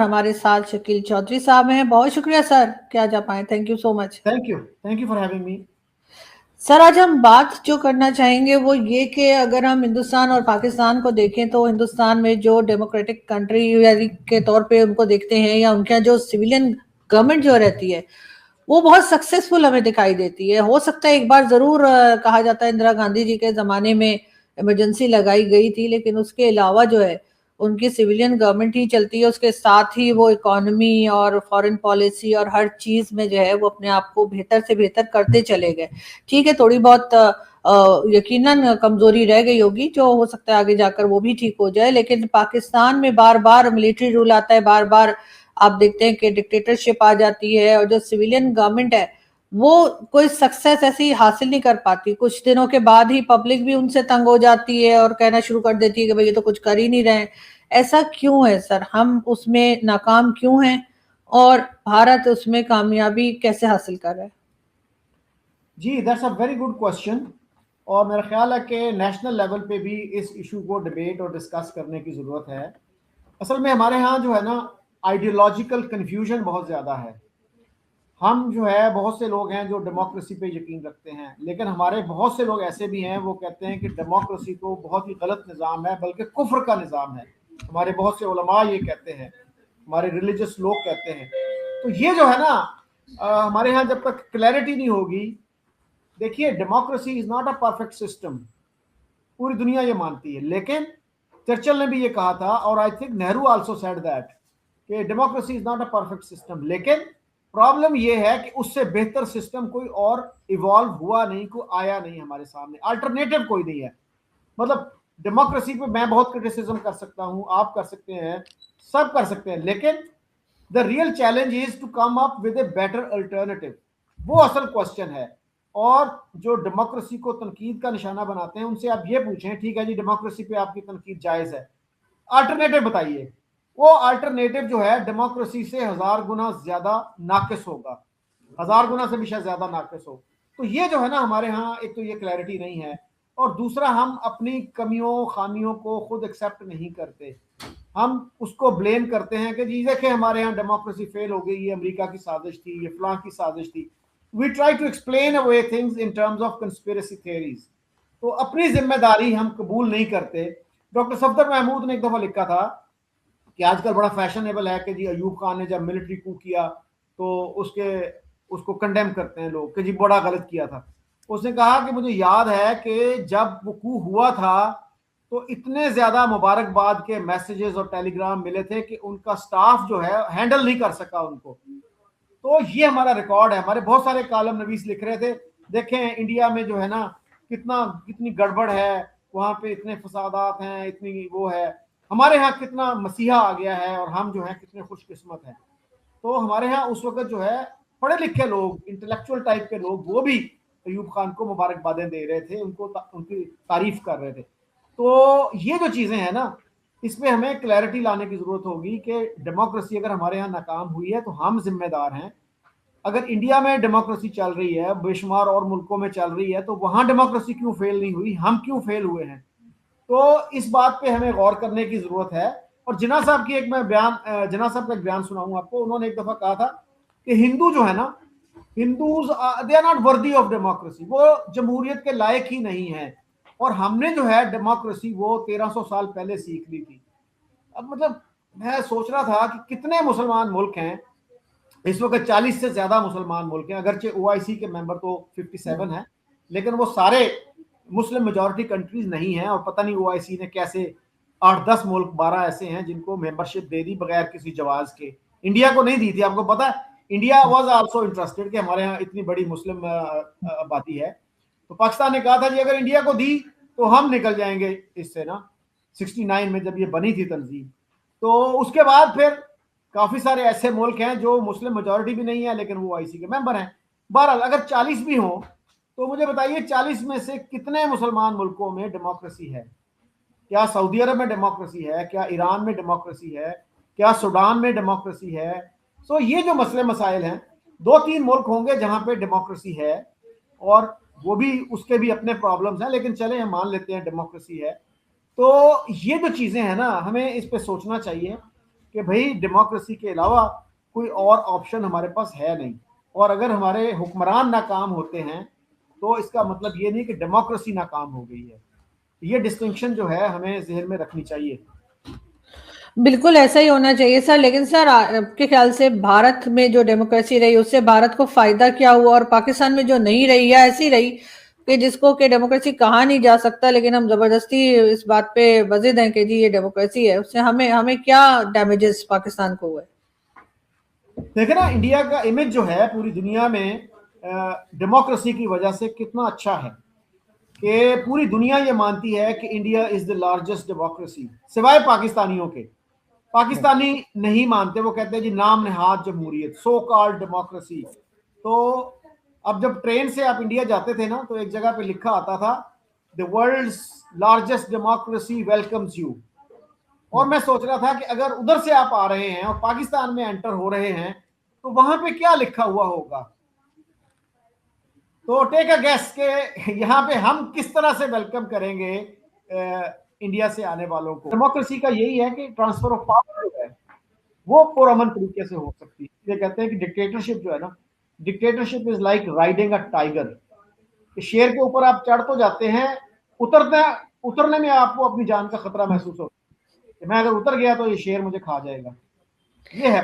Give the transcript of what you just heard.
हमारे साथ शकील चौधरी साहब हैं। बहुत शुक्रिया सर कि आज आप आए। Thank you so much. Thank you for having me. Sir आज हम बात जो करना चाहेंगे वो ये कि अगर हम हिंदुस्तान और पाकिस्तान को देखें तो हिंदुस्तान में जो डेमोक्रेटिक कंट्री के तौर पे उनको देखते हैं या उनका जो सिविलियन गवर्नमेंट जो रहती है वो बहुत सक्सेसफुल हमें दिखाई देती है। हो सकता है एक बार जरूर कहा जाता है इंदिरा गांधी जी के जमाने में इमरजेंसी लगाई गई थी, लेकिन उसके अलावा जो है उनकी सिविलियन गवर्नमेंट ही चलती है। उसके साथ ही वो इकोनॉमी और फॉरेन पॉलिसी और हर चीज में जो है वो अपने आप को बेहतर से बेहतर करते चले गए। ठीक है, थोड़ी बहुत यकीनन कमजोरी रह गई होगी जो हो सकता है आगे जाकर वो भी ठीक हो जाए, लेकिन पाकिस्तान में बार बार मिलिट्री रूल आता है, बार बार आप देखते हैं कि डिक्टेटरशिप आ जाती है और जो सिविलियन गवर्नमेंट है वो कोई सक्सेस ऐसी हासिल नहीं कर पाती। कुछ दिनों के बाद ही पब्लिक भी उनसे तंग हो जाती है और कहना शुरू कर देती है कि भाई ये तो कुछ कर ही नहीं रहे हैं। ऐसा क्यों है सर? हम उसमें नाकाम क्यों हैं और भारत उसमें कामयाबी कैसे हासिल कर रहा है? जी, that's a very good question. और मेरा ख्याल है कि नेशनल लेवल पे भी इस इशू को डिबेट और डिस्कस करने की ज़रूरत है। असल में हमारे यहाँ जो है ना, आइडियोलॉजिकल कन्फ्यूजन बहुत ज़्यादा है। हम जो है, बहुत से लोग हैं जो डेमोक्रेसी पे यकीन रखते हैं, लेकिन हमारे बहुत से लोग ऐसे भी हैं वो कहते हैं कि डेमोक्रेसी तो बहुत ही गलत निज़ाम है, बल्कि कुफ्र का निज़ाम है। हमारे बहुत से उलमा ये कहते हैं, हमारे रिलीजियस लोग कहते हैं। तो ये जो है ना, हमारे यहाँ जब तक क्लैरिटी नहीं होगी, देखिए democracy is not a perfect system, पूरी दुनिया ये मानती है। लेकिन चर्चिल ने भी ये कहा था, और I think Nehru also said that, कि democracy is not a perfect system. लेकिन प्रॉब्लम ये है कि उससे बेहतर सिस्टम कोई और इवॉल्व हुआ नहीं, कोई आया नहीं हमारे सामने, अल्टरनेटिव कोई नहीं है। मतलब डेमोक्रेसी पे मैं बहुत क्रिटिसिज्म कर सकता हूं, आप कर सकते हैं, सब कर सकते हैं, लेकिन the real challenge is to come up with a better alternative. वो असल क्वेश्चन है। और जो डेमोक्रेसी को तनकीद का निशाना बनाते हैं उनसे आप ये पूछें, ठीक है जी डेमोक्रेसी पे आपकी तनकीद जायज है, अल्टरनेटिव बताइए। वो अल्टरनेटिव जो है डेमोक्रेसी से 1000 गुना ज्यादा नाकिस होगा, 1000 गुना से भी शायद ज्यादा नाकिस हो। तो ये जो है ना, हमारे यहाँ एक तो ये क्लैरिटी नहीं है, और दूसरा हम अपनी कमियों खामियों को खुद एक्सेप्ट नहीं करते। हम उसको ब्लेम करते हैं कि जी देखिए हमारे यहाँ डेमोक्रेसी फेल हो गई, ये अमेरिका की साजिश थी, ये फलां की साजिश थी। We try to explain away things in terms of conspiracy theories. तो अपनी जिम्मेदारी हम कबूल नहीं करते। डॉक्टर सफदर महमूद ने एक दफा लिखा था कि आजकल बड़ा फैशनेबल है कि जी अयूब खान ने जब मिलिट्री कू किया तो उसको कंडेम करते हैं लोग कि जी बड़ा गलत किया था। उसने कहा कि मुझे याद है कि जब वो कू हुआ था तो इतने ज्यादा मुबारकबाद के मैसेजेस और टेलीग्राम मिले थे कि उनका स्टाफ जो है हैंडल नहीं कर सका उनको। तो ये हमारा रिकॉर्ड है। हमारे बहुत सारे कालम नवीस लिख रहे थे, देखें इंडिया में जो है ना कितनी गड़बड़ है, वहां पे इतने फसादात हैं, इतनी वो है। हमारे यहाँ कितना मसीहा आ गया है और हम जो है कितने खुशकिस्मत हैं। तो हमारे यहाँ उस वक्त जो है पढ़े लिखे लोग, इंटेलेक्चुअल टाइप के लोग, वो भी अयूब खान को मुबारकबादें दे रहे थे, उनकी तारीफ कर रहे थे। तो ये जो चीजें हैं ना, इसमें हमें क्लैरिटी लाने की जरूरत होगी कि डेमोक्रेसी अगर हमारे यहाँ नाकाम हुई है तो हम जिम्मेदार हैं। अगर इंडिया में डेमोक्रेसी चल रही है, बेशुमार और मुल्कों में चल रही है, तो वहां डेमोक्रेसी क्यों फेल नहीं हुई, हम क्यों फेल हुए हैं? तो इस बात पे हमें गौर करने की जरूरत है। और जिन्ना साहब की एक मैं जिन्ना साहब का एक बयान सुनाऊंगा आपको। उन्होंने एक दफा कहा था कि हिंदू जो है ना, Hindus they are not worthy of democracy, वो जमहूरियत के लायक ही नहीं है। और हमने जो है डेमोक्रेसी वो 1300 साल पहले सीख ली थी। अब मतलब मैं सोच रहा था कि कितने मुसलमान मुल्क हैं इस वक्त, 40 से ज्यादा मुसलमान मुल्क हैं, अगरचे ओआईसी के मेंबर तो 57 हैं, लेकिन वो सारे मुस्लिम मेजॉरिटी कंट्रीज नहीं हैं। और पता नहीं ओआईसी ने कैसे 8-10 मुल्क 12 ऐसे हैं जिनको मेंबरशिप दे दी बगैर किसी जवाज के। इंडिया को नहीं दी थी। आपको पता है इंडिया वाज आल्सो इंटरेस्टेड कि हमारे यहाँ इतनी बड़ी मुस्लिम आबादी है। तो पाकिस्तान ने कहा था जी अगर इंडिया को दी तो हम निकल जाएंगे इससे ना, 69 में जब ये बनी थी तंजीम। तो उसके बाद फिर काफी सारे ऐसे मुल्क हैं जो मुस्लिम मेजॉरिटी भी नहीं है लेकिन वो आईसी के मेंबर हैं। बहरहाल अगर 40 भी हों तो मुझे बताइए 40 में से कितने मुसलमान मुल्कों में डेमोक्रेसी है? क्या सऊदी अरब में डेमोक्रेसी है? क्या ईरान में डेमोक्रेसी है? क्या सूडान में डेमोक्रेसी है? सो ये जो मसले मसाइल हैं, 2-3 मुल्क होंगे जहां पे डेमोक्रेसी है, और वो भी उसके भी अपने प्रॉब्लम्स हैं, लेकिन चले हम मान लेते हैं डेमोक्रेसी है। तो ये जो चीजें हैं ना, हमें इस पे सोचना चाहिए। कि भाई डेमोक्रेसी के अलावा कोई और ऑप्शन हमारे पास है नहीं, और अगर हमारे हुक्मरान नाकाम होते हैं तो इसका मतलब ये नहीं कि डेमोक्रेसी नाकाम हो गई है। ये डिस्टिंक्शन जो है हमें जहन में रखनी चाहिए। बिल्कुल ऐसा ही होना चाहिए सर। लेकिन सर आपके ख्याल से भारत में जो डेमोक्रेसी रही उससे भारत को फायदा क्या हुआ, और पाकिस्तान में जो नहीं रही या ऐसी रही कि जिसको कि डेमोक्रेसी कहा नहीं जा सकता, लेकिन हम जबरदस्ती इस बात पे बजिद हैं कि जी ये डेमोक्रेसी है, उससे हमें हमें क्या डैमेजेस पाकिस्तान को हुए? देखे ना, इंडिया का इमेज जो है पूरी दुनिया में डेमोक्रेसी की वजह से कितना अच्छा है कि पूरी दुनिया ये मानती है कि India is the largest democracy, सिवाय पाकिस्तानियों के। पाकिस्तानी नहीं मानते, वो कहते हैं जी नाम नहाद जमहूरियत, सो कॉल्ड डेमोक्रेसी। तो अब जब ट्रेन से आप इंडिया जाते थे ना, तो एक जगह पे लिखा आता था the world's largest democracy welcomes you. और मैं सोच रहा था कि अगर उधर से आप आ रहे हैं और पाकिस्तान में एंटर हो रहे हैं तो वहां पे क्या लिखा हुआ होगा। तो टेक अ गेस के यहाँ पे हम किस तरह से वेलकम करेंगे इंडिया से आने वालों को। डेमोक्रेसी का यही है कि ट्रांसफर ऑफ पावर जो है वो पुरअमन तरीके से हो सकती है। ये कहते हैं कि डिक्टेटरशिप जो है ना, dictatorship is like riding a tiger. शेर के ऊपर आप चढ़ तो जाते हैं, उतरते उतरने में आपको अपनी जान का खतरा महसूस होता है कि मैं अगर उतर गया तो ये शेर मुझे खा जाएगा। ये है